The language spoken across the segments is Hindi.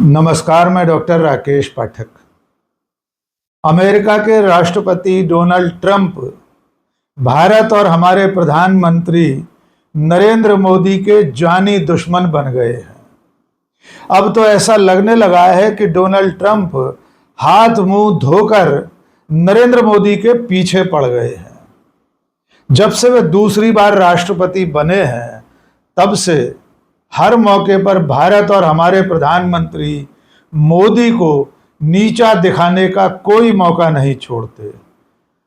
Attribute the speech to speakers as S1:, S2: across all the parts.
S1: नमस्कार, मैं डॉक्टर राकेश पाठक। अमेरिका के राष्ट्रपति डोनाल्ड ट्रंप भारत और हमारे प्रधानमंत्री नरेंद्र मोदी के जानी दुश्मन बन गए हैं। अब तो ऐसा लगने लगा है कि डोनाल्ड ट्रंप हाथ मुंह धोकर नरेंद्र मोदी के पीछे पड़ गए हैं। जब से वे दूसरी बार राष्ट्रपति बने हैं, तब से हर मौके पर भारत और हमारे प्रधानमंत्री मोदी को नीचा दिखाने का कोई मौका नहीं छोड़ते।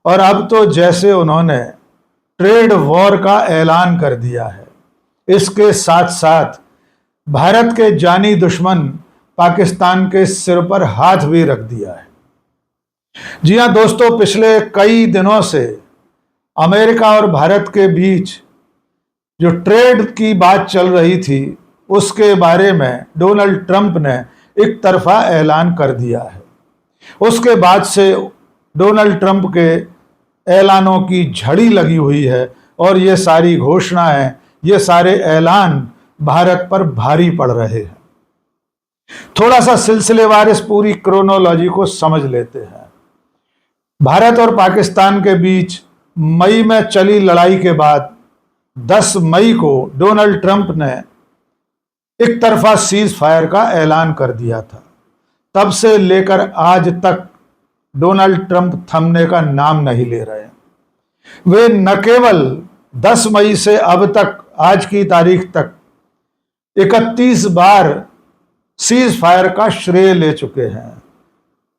S1: और अब तो जैसे उन्होंने ट्रेड वॉर का ऐलान कर दिया है। इसके साथ साथ भारत के जानी दुश्मन पाकिस्तान के सिर पर हाथ भी रख दिया है। जी हां दोस्तों, पिछले कई दिनों से अमेरिका और भारत के बीच जो ट्रेड की बात चल रही थी, उसके बारे में डोनाल्ड ट्रंप ने एक तरफा ऐलान कर दिया है। उसके बाद से डोनाल्ड ट्रंप के ऐलानों की झड़ी लगी हुई है और ये सारी घोषणाएं, ये सारे ऐलान भारत पर भारी पड़ रहे हैं। थोड़ा सा सिलसिलेवार इस पूरी क्रोनोलॉजी को समझ लेते हैं। भारत और पाकिस्तान के बीच मई में चली लड़ाई के बाद 10 मई को डोनाल्ड ट्रंप ने एक तरफा सीज फायर का ऐलान कर दिया था। तब से लेकर आज तक डोनाल्ड ट्रंप थमने का नाम नहीं ले रहे हैं। वे न केवल 10 मई से अब तक, आज की तारीख तक 31 बार सीज फायर का श्रेय ले चुके हैं।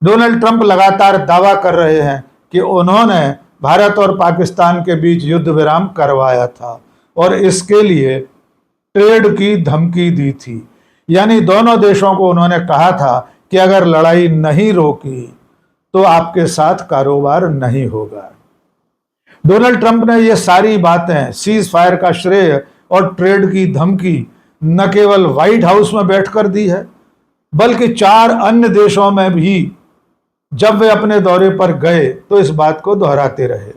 S1: डोनाल्ड ट्रंप लगातार दावा कर रहे हैं कि उन्होंने भारत और पाकिस्तान के बीच युद्ध विराम करवाया था और इसके लिए ट्रेड की धमकी दी थी। यानी दोनों देशों को उन्होंने कहा था कि अगर लड़ाई नहीं रोकी तो आपके साथ कारोबार नहीं होगा। डोनाल्ड ट्रंप ने ये सारी बातें, सीज फायर का श्रेय और ट्रेड की धमकी, न केवल व्हाइट हाउस में बैठकर दी है, बल्कि 4 अन्य देशों में भी जब वे अपने दौरे पर गए तो इस बात को दोहराते रहे।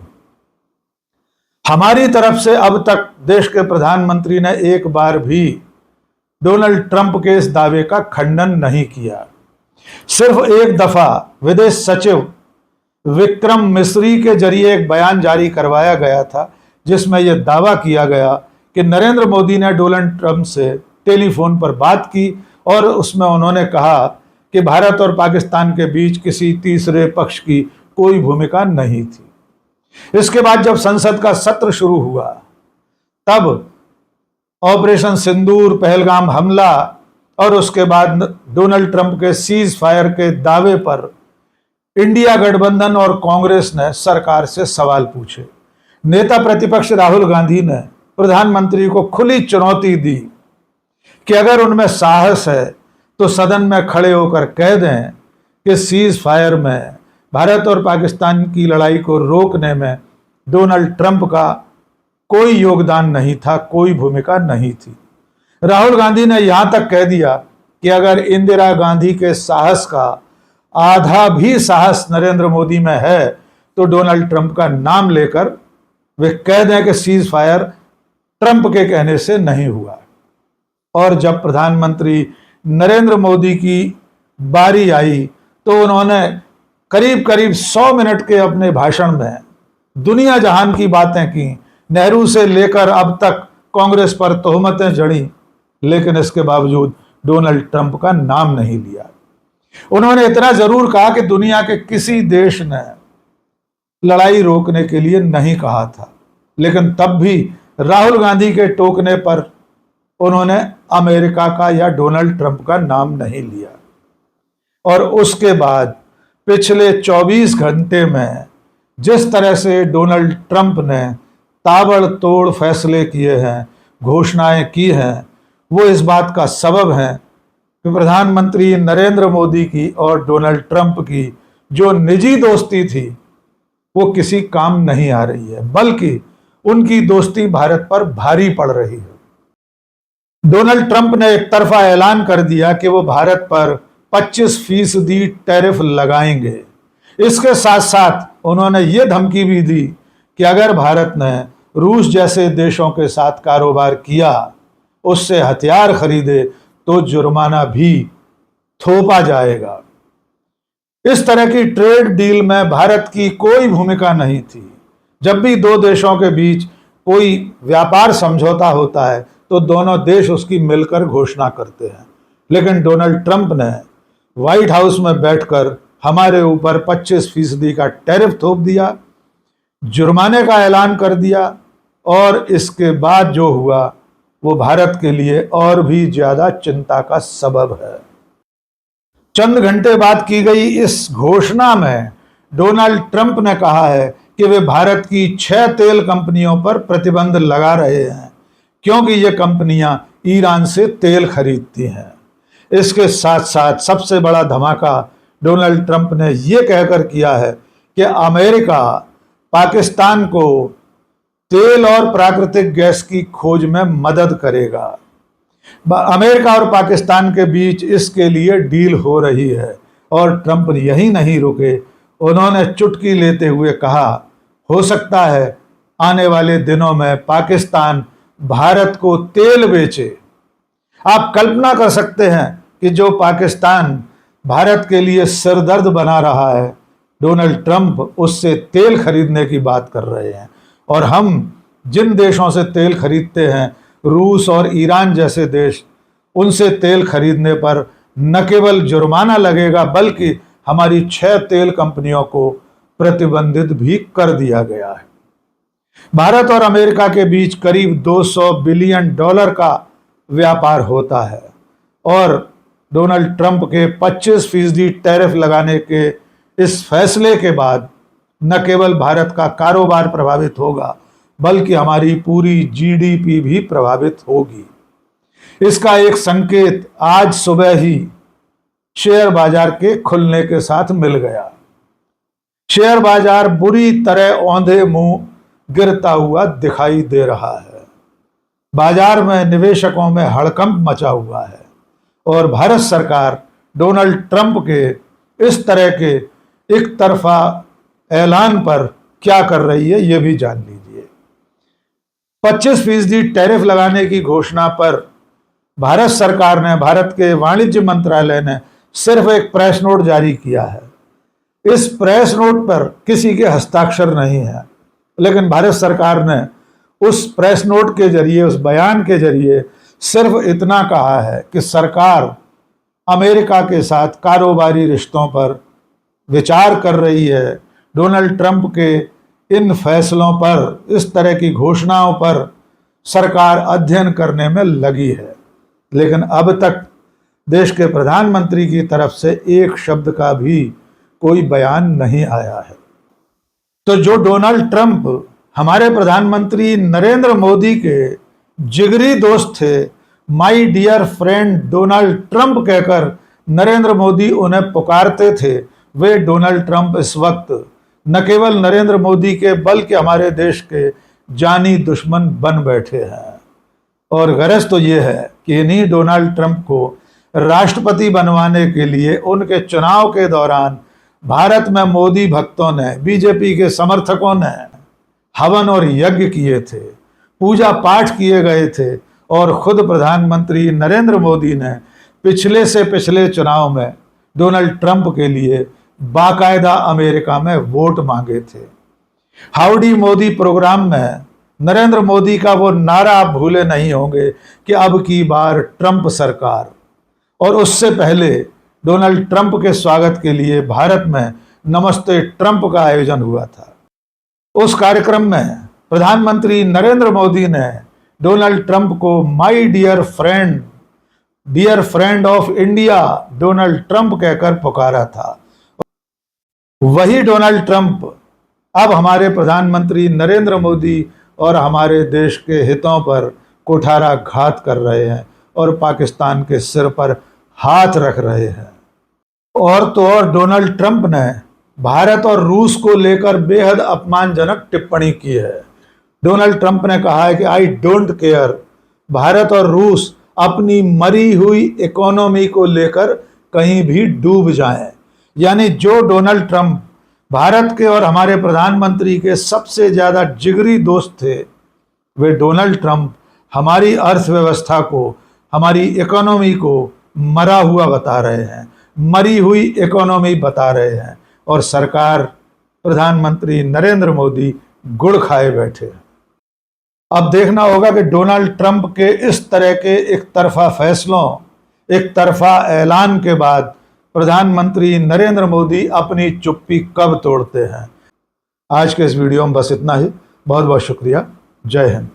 S1: हमारी तरफ से अब तक देश के प्रधानमंत्री ने एक बार भी डोनाल्ड ट्रंप के इस दावे का खंडन नहीं किया। सिर्फ एक दफा विदेश सचिव विक्रम मिस्री के जरिए एक बयान जारी करवाया गया था, जिसमें यह दावा किया गया कि नरेंद्र मोदी ने डोनाल्ड ट्रंप से टेलीफोन पर बात की और उसमें उन्होंने कहा कि भारत और पाकिस्तान के बीच किसी तीसरे पक्ष की कोई भूमिका नहीं थी। इसके बाद जब संसद का सत्र शुरू हुआ, तब ऑपरेशन सिंदूर, पहलगाम हमला और उसके बाद डोनाल्ड ट्रंप के सीज फायर के दावे पर इंडिया गठबंधन और कांग्रेस ने सरकार से सवाल पूछे। नेता प्रतिपक्ष राहुल गांधी ने प्रधानमंत्री को खुली चुनौती दी कि अगर उनमें साहस है तो सदन में खड़े होकर कह दें कि सीज फायर में भारत और पाकिस्तान की लड़ाई को रोकने में डोनाल्ड ट्रंप का कोई योगदान नहीं था, कोई भूमिका नहीं थी। राहुल गांधी ने यहां तक कह दिया कि अगर इंदिरा गांधी के साहस का आधा भी साहस नरेंद्र मोदी में है तो डोनाल्ड ट्रंप का नाम लेकर वे कह दें कि सीज फायर ट्रंप के कहने से नहीं हुआ। और जब प्रधानमंत्री नरेंद्र मोदी की बारी आई तो उन्होंने करीब करीब 100 मिनट के अपने भाषण में दुनिया जहान की बातें की। नेहरू से लेकर अब तक कांग्रेस पर तोहमतें जड़ी, लेकिन इसके बावजूद डोनाल्ड ट्रंप का नाम नहीं लिया। उन्होंने इतना जरूर कहा कि दुनिया के किसी देश ने लड़ाई रोकने के लिए नहीं कहा था, लेकिन तब भी राहुल गांधी के टोकने पर उन्होंने अमेरिका का या डोनाल्ड ट्रंप का नाम नहीं लिया। और उसके बाद पिछले 24 घंटे में जिस तरह से डोनाल्ड ट्रंप ने ताबड़तोड़ फैसले किए हैं, घोषणाएं की हैं, वो इस बात का सबब है कि प्रधानमंत्री नरेंद्र मोदी की और डोनाल्ड ट्रंप की जो निजी दोस्ती थी वो किसी काम नहीं आ रही है, बल्कि उनकी दोस्ती भारत पर भारी पड़ रही है। डोनाल्ड ट्रंप ने एक तरफा ऐलान कर दिया कि वो भारत पर 25% टैरिफ लगाएंगे। इसके साथ साथ उन्होंने ये धमकी भी दी कि अगर भारत ने रूस जैसे देशों के साथ कारोबार किया, उससे हथियार खरीदे, तो जुर्माना भी थोपा जाएगा। इस तरह की ट्रेड डील में भारत की कोई भूमिका नहीं थी। जब भी दो देशों के बीच कोई व्यापार समझौता होता है तो दोनों देश उसकी मिलकर घोषणा करते हैं, लेकिन डोनाल्ड ट्रंप ने व्हाइट हाउस में बैठकर हमारे ऊपर 25% का टैरिफ थोप दिया, जुर्माने का ऐलान कर दिया, और इसके बाद जो हुआ वो भारत के लिए और भी ज्यादा चिंता का सबब है। चंद घंटे बाद की गई इस घोषणा में डोनाल्ड ट्रंप ने कहा है कि वे भारत की 6 तेल कंपनियों पर प्रतिबंध लगा रहे हैं क्योंकि ये कंपनियां ईरान से तेल खरीदती हैं। इसके साथ साथ सबसे बड़ा धमाका डोनाल्ड ट्रंप ने यह कहकर किया है कि अमेरिका पाकिस्तान को तेल और प्राकृतिक गैस की खोज में मदद करेगा। अमेरिका और पाकिस्तान के बीच इसके लिए डील हो रही है और ट्रंप यही नहीं रुके। उन्होंने चुटकी लेते हुए कहा, हो सकता है आने वाले दिनों में पाकिस्तान भारत को तेल बेचे। आप कल्पना कर सकते हैं कि जो पाकिस्तान भारत के लिए सिरदर्द बना रहा है, डोनाल्ड ट्रंप उससे तेल खरीदने की बात कर रहे हैं। और हम जिन देशों से तेल खरीदते हैं, रूस और ईरान जैसे देश, उनसे तेल खरीदने पर न केवल जुर्माना लगेगा बल्कि हमारी 6 तेल कंपनियों को प्रतिबंधित भी कर दिया गया है। भारत और अमेरिका के बीच करीब $200 बिलियन का व्यापार होता है और डोनाल्ड ट्रंप के 25% टैरिफ लगाने के इस फैसले के बाद न केवल भारत का कारोबार प्रभावित होगा बल्कि हमारी पूरी जीडीपी भी प्रभावित होगी। इसका एक संकेत आज सुबह ही शेयर बाजार के खुलने के साथ मिल गया। शेयर बाजार बुरी तरह औंधे मुंह गिरता हुआ दिखाई दे रहा है। बाजार में निवेशकों में हड़कंप मचा हुआ है और भारत सरकार डोनाल्ड ट्रंप के इस तरह के एक तरफा ऐलान पर क्या कर रही है ये भी जान लीजिए। 25% टैरिफ लगाने की घोषणा पर भारत सरकार ने, भारत के वाणिज्य मंत्रालय ने सिर्फ एक प्रेस नोट जारी किया है। इस प्रेस नोट पर किसी के हस्ताक्षर नहीं है, लेकिन भारत सरकार ने उस प्रेस नोट के जरिए, उस बयान के जरिए सिर्फ इतना कहा है कि सरकार अमेरिका के साथ कारोबारी रिश्तों पर विचार कर रही है। डोनाल्ड ट्रंप के इन फैसलों पर, इस तरह की घोषणाओं पर सरकार अध्ययन करने में लगी है, लेकिन अब तक देश के प्रधानमंत्री की तरफ से एक शब्द का भी कोई बयान नहीं आया है। तो जो डोनाल्ड ट्रंप हमारे प्रधानमंत्री नरेंद्र मोदी के जिगरी दोस्त थे, my dear friend Donald Trump कहकर नरेंद्र मोदी उन्हें पुकारते थे, वे डोनाल्ड ट्रंप इस वक्त न केवल नरेंद्र मोदी के बल्कि हमारे देश के जानी दुश्मन बन बैठे हैं। और गरज तो ये है कि इन्हीं डोनाल्ड ट्रंप को राष्ट्रपति बनवाने के लिए उनके चुनाव के दौरान भारत में मोदी भक्तों ने, बीजेपी के समर्थकों ने हवन और यज्ञ किए थे, पूजा पाठ किए गए थे और खुद प्रधानमंत्री नरेंद्र मोदी ने पिछले से पिछले चुनाव में डोनाल्ड ट्रंप के लिए बाकायदा अमेरिका में वोट मांगे थे। हाउडी मोदी प्रोग्राम में नरेंद्र मोदी का वो नारा आप भूले नहीं होंगे कि अब की बार ट्रंप सरकार, और उससे पहले डोनाल्ड ट्रंप के स्वागत के लिए भारत में नमस्ते ट्रंप का आयोजन हुआ था। उस कार्यक्रम में प्रधानमंत्री नरेंद्र मोदी ने डोनाल्ड ट्रंप को my dear friend of India Donald Trump कहकर पुकारा था। वही डोनाल्ड ट्रंप अब हमारे प्रधानमंत्री नरेंद्र मोदी और हमारे देश के हितों पर कुठाराघात कर रहे हैं और पाकिस्तान के सिर पर हाथ रख रहे हैं। और तो और डोनाल्ड ट्रंप ने भारत और रूस को लेकर बेहद अपमानजनक टिप्पणी की है। डोनाल्ड ट्रंप ने कहा है कि आई डोंट केयर, भारत और रूस अपनी मरी हुई इकोनॉमी को लेकर कहीं भी डूब जाएं। यानी जो डोनाल्ड ट्रंप भारत के और हमारे प्रधानमंत्री के सबसे ज्यादा जिगरी दोस्त थे, वे डोनाल्ड ट्रंप हमारी अर्थव्यवस्था को, हमारी इकोनॉमी को मरा हुआ बता रहे हैं। मरी हुई इकोनॉमी बता रहे हैं और सरकार, प्रधानमंत्री नरेंद्र मोदी गुड़ खाए बैठे हैं। अब देखना होगा कि डोनाल्ड ट्रंप के इस तरह के एक तरफा फैसलों, एक तरफा ऐलान के बाद प्रधानमंत्री नरेंद्र मोदी अपनी चुप्पी कब तोड़ते हैं। आज के इस वीडियो में बस इतना ही। बहुत बहुत शुक्रिया। जय हिंद।